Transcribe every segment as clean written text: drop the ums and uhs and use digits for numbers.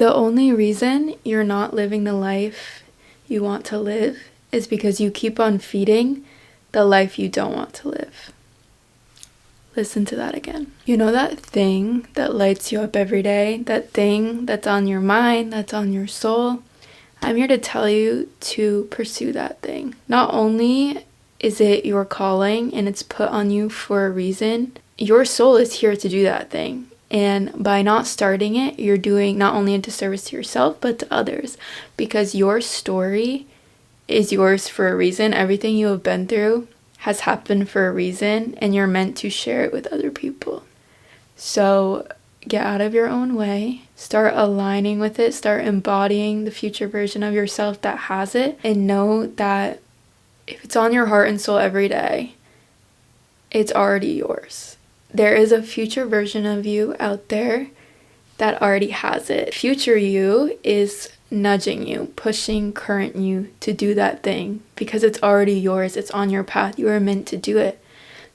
The only reason you're not living the life you want to live is because you keep on feeding the life you don't want to live. Listen to that again. You know that thing that lights you up every day? That thing that's on your mind, that's on your soul? I'm here to tell you to pursue that thing. Not only is it your calling and it's put on you for a reason, your soul is here to do that thing. And by not starting it, you're doing not only a disservice to yourself, but to others. Because your story is yours for a reason. Everything you have been through has happened for a reason, and you're meant to share it with other people. So get out of your own way, start aligning with it, start embodying the future version of yourself that has it, and know that if it's on your heart and soul every day, it's already yours. There is a future version of you out there that already has it. Future you is nudging you, pushing current you to do that thing because it's already yours. It's on your path. You are meant to do it.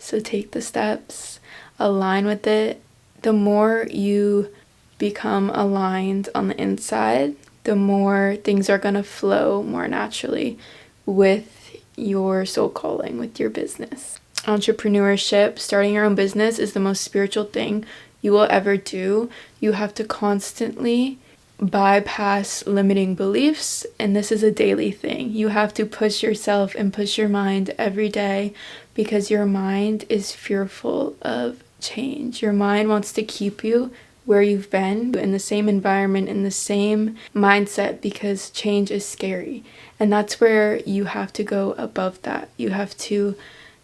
So take the steps, align with it. The more you become aligned on the inside, the more things are going to flow more naturally with your soul calling, with your business. Entrepreneurship, starting your own business is the most spiritual thing you will ever do. You have to constantly bypass limiting beliefs, and this is a daily thing. You have to push yourself and push your mind every day because your mind is fearful of change. Your mind wants to keep you where you've been, in the same environment, in the same mindset, because change is scary. And that's where you have to go above that. You have to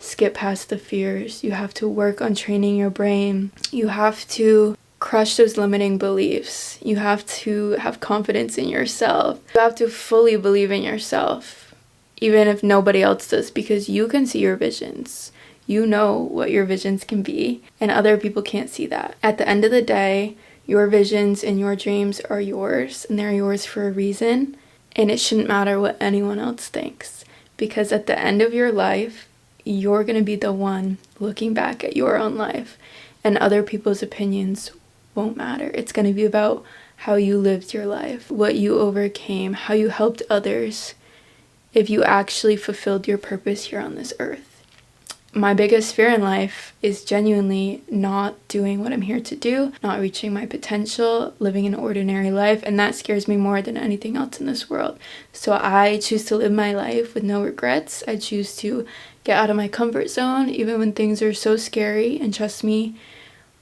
skip past the fears. You have to work on training your brain. You have to crush those limiting beliefs. You have to have confidence in yourself. You have to fully believe in yourself, even if nobody else does, because you can see your visions. You know what your visions can be, and other people can't see that. At the end of the day, your visions and your dreams are yours, and they're yours for a reason, and it shouldn't matter what anyone else thinks, because at the end of your life, you're going to be the one looking back at your own life, and other people's opinions won't matter. It's going to be about how you lived your life, what you overcame, how you helped others, if you actually fulfilled your purpose here on this earth. My biggest fear in life is genuinely not doing what I'm here to do, not reaching my potential, living an ordinary life, and that scares me more than anything else in this world. So I choose to live my life with no regrets. I choose to get out of my comfort zone, even when things are so scary, and trust me,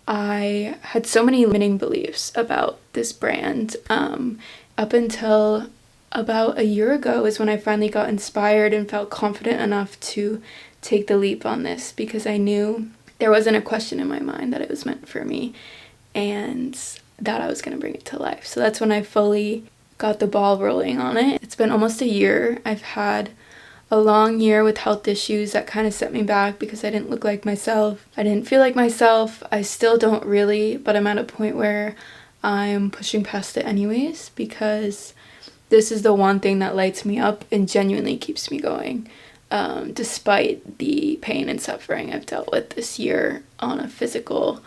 I had so many limiting beliefs about this brand. Up until about a year ago is when I finally got inspired and felt confident enough to take the leap on this, because I knew there wasn't a question in my mind that it was meant for me and that I was going to bring it to life. So that's when I fully got the ball rolling on it. It's been almost a year. I've had a long year with health issues that kind of set me back because I didn't look like myself. I didn't feel like myself. I still don't really, but I'm at a point where I'm pushing past it anyways, because this is the one thing that lights me up and genuinely keeps me going. Despite the pain and suffering I've dealt with this year on a physical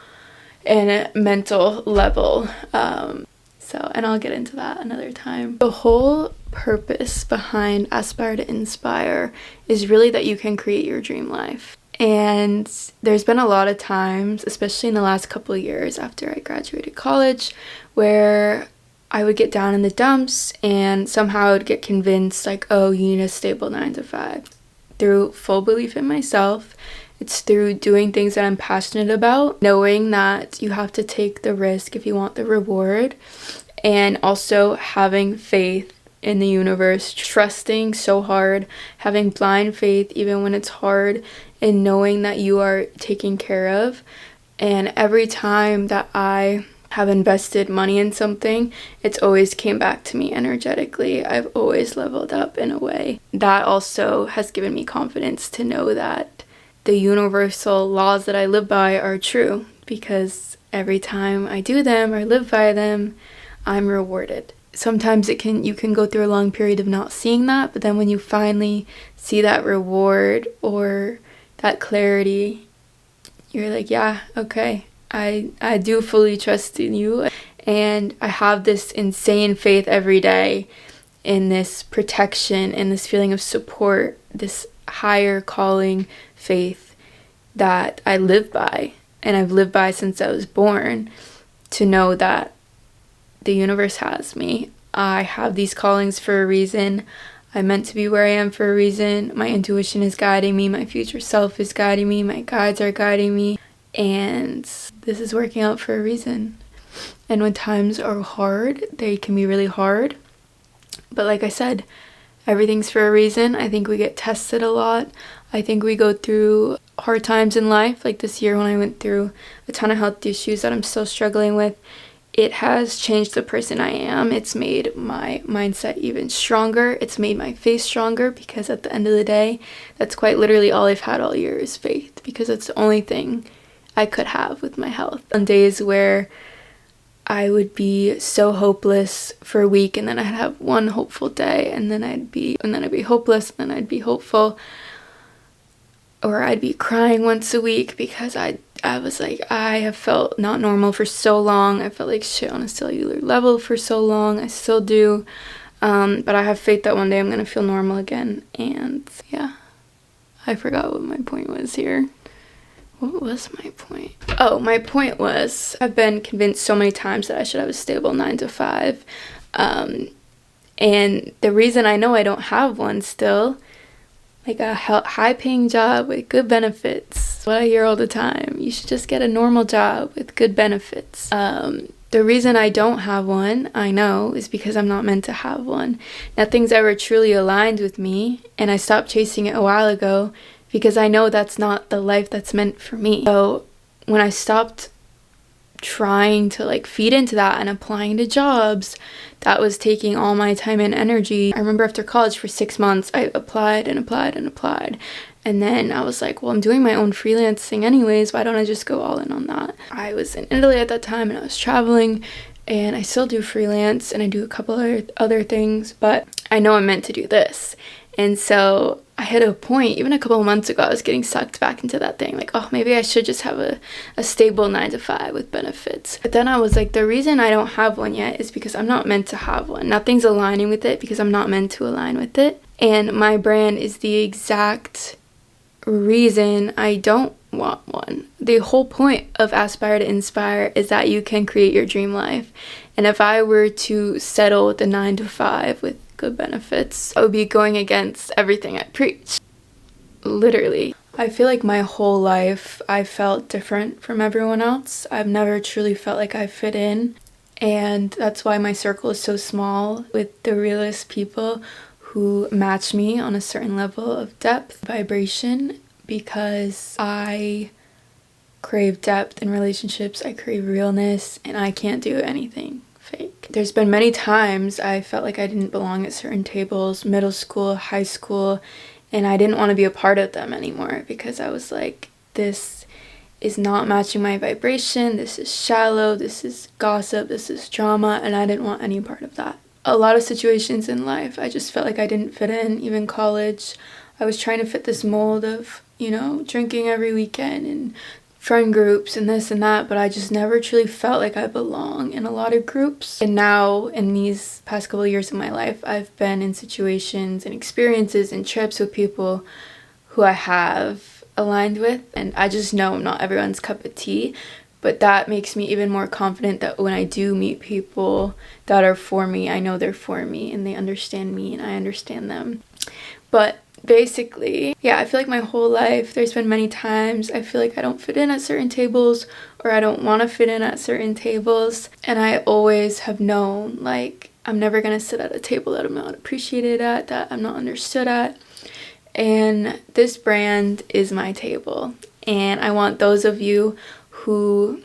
and a mental level. And I'll get into that another time. The whole purpose behind Aspire to Inspire is really that you can create your dream life. And there's been a lot of times, especially in the last couple of years after I graduated college, where I would get down in the dumps and somehow I would get convinced like, oh, you need a stable 9-to-5. Through full belief in myself, it's through doing things that I'm passionate about, knowing that you have to take the risk if you want the reward, and also having faith in the universe, trusting so hard, having blind faith even when it's hard, and knowing that you are taken care of. And every time that I have invested money in something, it's always came back to me energetically. I've always leveled up in a way. That also has given me confidence to know that the universal laws that I live by are true, because every time I do them or live by them, I'm rewarded. Sometimes you can go through a long period of not seeing that, but then when you finally see that reward or that clarity, you're like, yeah, okay, I do fully trust in you. And I have this insane faith every day in this protection and this feeling of support, this higher calling faith that I live by, and I've lived by since I was born, to know that the universe has me. I have these callings for a reason. I'm meant to be where I am for a reason. My intuition is guiding me. My future self is guiding me. My guides are guiding me. And this is working out for a reason. And when times are hard, they can be really hard. But like I said, everything's for a reason. I think we get tested a lot. I think we go through hard times in life. Like this year when I went through a ton of health issues that I'm still struggling with, it has changed the person I am. It's made my mindset even stronger. It's made my faith stronger, because at the end of the day, that's quite literally all I've had all year is faith, because it's the only thing I could have with my health. On days where I would be so hopeless for a week, and then I'd have one hopeful day, and then I'd be hopeless, and then I'd be hopeful. Or I'd be crying once a week because I was like, I have felt not normal for so long. I felt like shit on a cellular level for so long. I still do. But I have faith that one day I'm going to feel normal again. And yeah, I forgot what my point was here. What was my point? Oh, my point was, I've been convinced so many times that I should have a stable 9-to-5. And the reason I know I don't have one still, like a high-paying job with good benefits. What I hear all the time. You should just get a normal job with good benefits. The reason I don't have one, I know, is because I'm not meant to have one. Nothing's ever truly aligned with me, and I stopped chasing it a while ago because I know that's not the life that's meant for me. So when I stopped trying to like feed into that and applying to jobs that was taking all my time and energy, I remember after college for 6 months I applied and applied and applied, and then I was like, well, I'm doing my own freelancing anyways, why don't I just go all in on that? I was in Italy at that time and I was traveling, and I still do freelance and I do a couple other things, but I know I'm meant to do this. And so I hit a point, even a couple of months ago, I was getting sucked back into that thing. Like, oh, maybe I should just have a stable 9-to-5 with benefits. But then I was like, the reason I don't have one yet is because I'm not meant to have one. Nothing's aligning with it because I'm not meant to align with it. And my brand is the exact reason I don't want one. The whole point of Aspire to Inspire is that you can create your dream life. And if I were to settle with the 9-to-5 with good benefits, I would be going against everything I preach. Literally. I feel like my whole life I felt different from everyone else. I've never truly felt like I fit in, and that's why my circle is so small, with the realest people who match me on a certain level of depth, vibration, because I crave depth in relationships, I crave realness, and I can't do anything fake. There's been many times I felt like I didn't belong at certain tables, middle school, high school, and I didn't want to be a part of them anymore because I was like, this is not matching my vibration, this is shallow, this is gossip, this is drama, and I didn't want any part of that. A lot of situations in life, I just felt like I didn't fit in, even college. I was trying to fit this mold of, drinking every weekend and friend groups and this and that, but I just never truly felt like I belong in a lot of groups. And now, in these past couple of years of my life, I've been in situations and experiences and trips with people who I have aligned with, and I just know I'm not everyone's cup of tea, but that makes me even more confident that when I do meet people that are for me, I know they're for me and they understand me and I understand them. But basically, yeah, I feel like my whole life there's been many times I feel like I don't fit in at certain tables, or I don't want to fit in at certain tables, and I always have known, like, I'm never gonna sit at a table that I'm not appreciated at, that I'm not understood at. And this brand is my table, and I want those of you who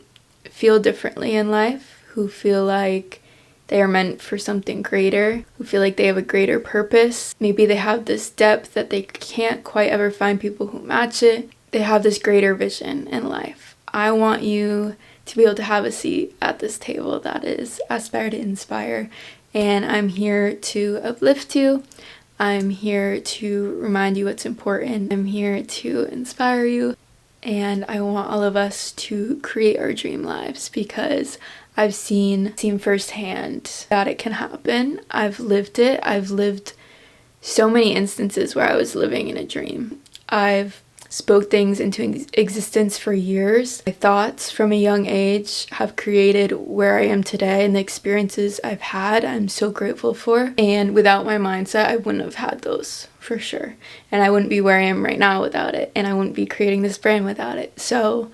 feel differently in life, who feel like they are meant for something greater, who feel like they have a greater purpose. Maybe they have this depth that they can't quite ever find people who match it. They have this greater vision in life. I want you to be able to have a seat at this table that is Aspire to Inspire. And I'm here to uplift you. I'm here to remind you what's important. I'm here to inspire you. And I want all of us to create our dream lives, because I've seen firsthand that it can happen. I've lived it. I've lived so many instances where I was living in a dream. I've spoke things into existence for years. My thoughts from a young age have created where I am today, and the experiences I've had, I'm so grateful for. And without my mindset, I wouldn't have had those for sure. And I wouldn't be where I am right now without it. And I wouldn't be creating this brand without it. So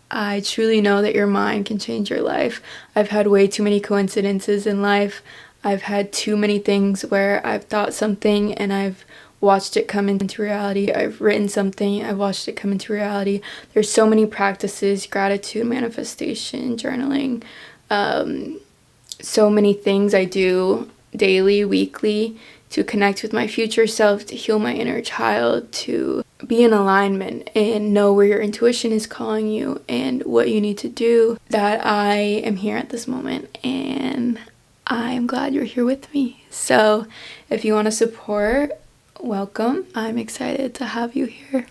I truly know that your mind can change your life. I've had way too many coincidences in life. I've had too many things where I've thought something and I've watched it come into reality. I've written something, I've watched it come into reality. There's so many practices, gratitude, manifestation, journaling, so many things I do daily, weekly, to connect with my future self, to heal my inner child, to be in alignment and know where your intuition is calling you and what you need to do, that I am here at this moment, and I'm glad you're here with me. So if you want to support, welcome. I'm excited to have you here.